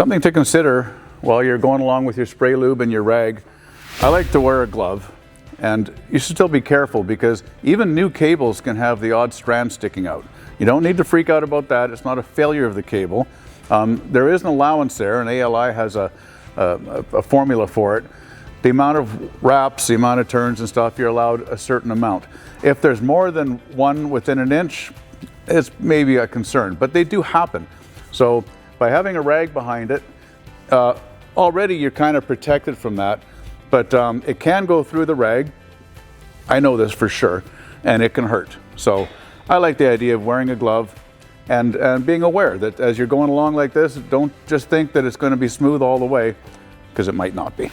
Something to consider while you're going along with your spray lube and your rag. I like to wear a glove, and you should still be careful because even new cables can have the odd strand sticking out. You don't need to freak out about that. It's not a failure of the cable. There is an allowance there, and ALI has a formula for it. The amount of wraps, the amount of turns and stuff, you're allowed a certain amount. If there's more than one within an inch, it's maybe a concern, but they do happen. So by having a rag behind it, already you're kind of protected from that, but it can go through the rag. I know this for sure, and it can hurt. So I like the idea of wearing a glove and being aware that as you're going along like this, don't just think that it's going to be smooth all the way, because it might not be.